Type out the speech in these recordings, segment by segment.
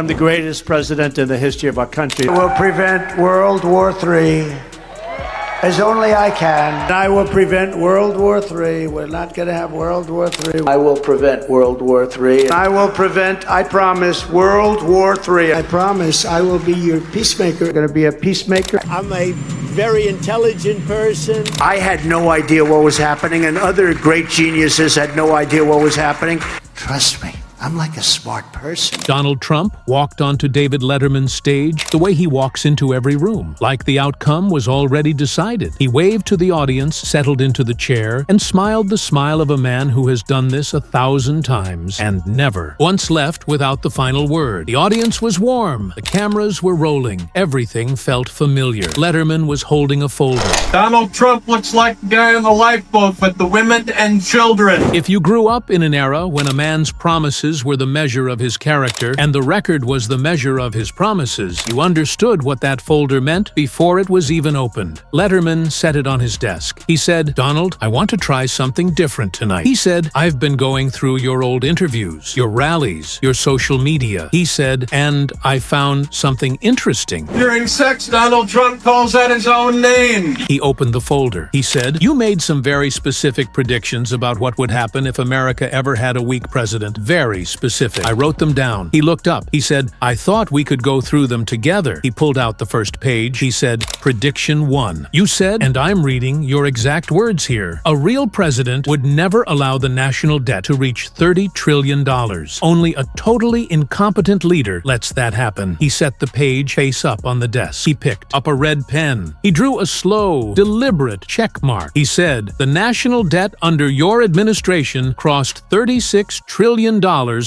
I'm the greatest president in the history of our country. I will prevent World War III as only I can. I will prevent World War III. We're not going to have World War III. I will prevent World War III. I will prevent, I promise, World War III. I promise I will be your peacemaker. I'm going to be a peacemaker. I'm a very intelligent person. I had no idea what was happening, and other great geniuses had no idea what was happening. Trust me. I'm like a smart person. Donald Trump walked onto David Letterman's stage the way he walks into every room, like the outcome was already decided. He waved to the audience, settled into the chair, and smiled the smile of a man who has done this 1,000 times and never once left without the final word. The audience was warm. The cameras were rolling. Everything felt familiar. Letterman was holding a folder. Donald Trump looks like the guy on the lifeboat with the women and children. If you grew up in an era when a man's promises were the measure of his character and the record was the measure of his promises, you understood what that folder meant before it was even opened. Letterman set it on his desk. He said, "Donald, I want to try something different tonight." He said, "I've been going through your old interviews, your rallies, your social media." He said, "And I found something interesting." During sex, Donald Trump calls out his own name. He opened the folder. He said, "You made some very specific predictions about what would happen if America ever had a weak president. Very specific. I wrote them down." He looked up. He said, "I thought we could go through them together." He pulled out the first page. He said, "Prediction 1. You said, and I'm reading your exact words here, a real president would never allow the national debt to reach $30 trillion. Only a totally incompetent leader lets that happen." He set the page face up on the desk. He picked up a red pen. He drew a slow, deliberate check mark. He said, "The national debt under your administration crossed $36 trillion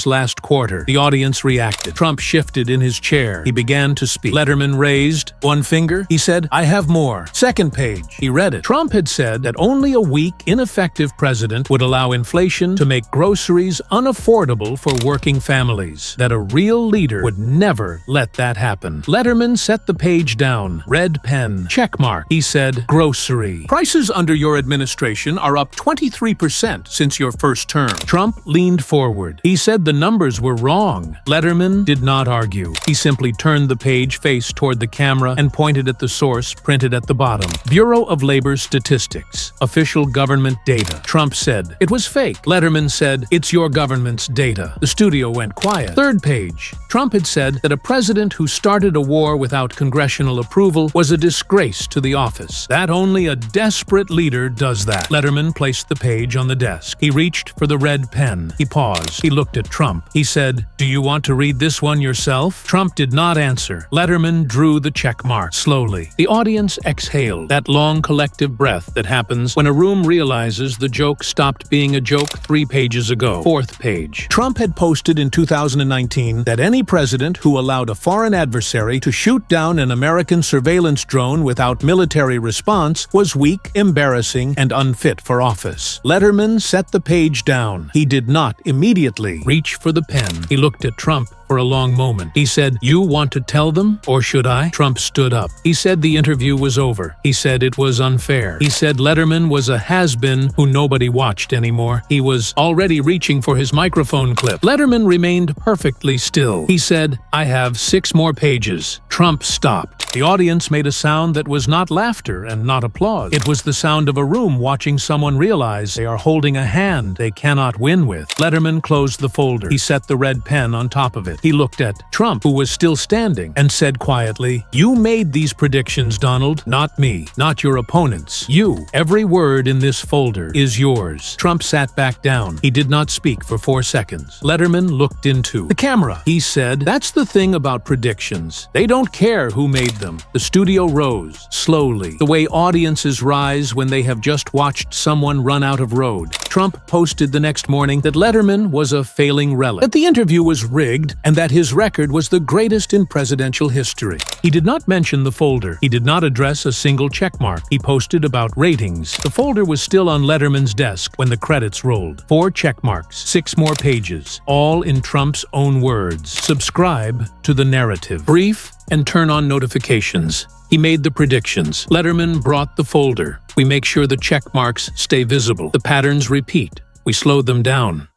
last quarter." The audience reacted. Trump shifted in his chair. He began to speak. Letterman raised one finger. He said, "I have more." Second page. He read it. Trump had said that only a weak, ineffective president would allow inflation to make groceries unaffordable for working families. That a real leader would never let that happen. Letterman set the page down. Red pen. Check mark. He said, "Grocery. Prices under your administration are up 23% since your first term." Trump leaned forward. He said the numbers were wrong. Letterman did not argue. He simply turned the page face toward the camera and pointed at the source printed at the bottom. Bureau of Labor Statistics. Official government data. Trump said, "It was fake." Letterman said, "It's your government's data." The studio went quiet. Third page. Trump had said that a president who started a war without congressional approval was a disgrace to the office. That only a desperate leader does that. Letterman placed the page on the desk. He reached for the red pen. He paused. He looked at Trump. He said, "Do you want to read this one yourself?" Trump did not answer. Letterman drew the check mark slowly. The audience exhaled, that long collective breath that happens when a room realizes the joke stopped being a joke 3 pages ago. Fourth page. Trump had posted in 2019 that any president who allowed a foreign adversary to shoot down an American surveillance drone without military response was weak, embarrassing, and unfit for office. Letterman set the page down. He did not immediately reach for the pen. He looked at Trump for a long moment. He said, "You want to tell them, or should I?" Trump stood up. He said the interview was over. He said it was unfair. He said Letterman was a has-been who nobody watched anymore. He was already reaching for his microphone clip. Letterman remained perfectly still. He said, "I have 6 more pages." Trump stopped. The audience made a sound that was not laughter and not applause. It was the sound of a room watching someone realize they are holding a hand they cannot win with. Letterman closed the folder. He set the red pen on top of it. He looked at Trump, who was still standing, and said quietly, "You made these predictions, Donald, not me, not your opponents. You. Every word in this folder is yours." Trump sat back down. He did not speak for 4 seconds. Letterman looked into the camera. He said, "That's the thing about predictions. They don't care who made them." The studio rose, slowly, the way audiences rise when they have just watched someone run out of road. Trump posted the next morning that Letterman was a failing relic, that the interview was rigged, and that his record was the greatest in presidential history. He did not mention the folder. He did not address a single checkmark. He posted about ratings. The folder was still on Letterman's desk when the credits rolled. 4 checkmarks, 6 more pages, all in Trump's own words. Subscribe to the narrative. Brief and turn on notifications. He made the predictions. Letterman brought the folder. We make sure the check marks stay visible. The patterns repeat. We slowed them down.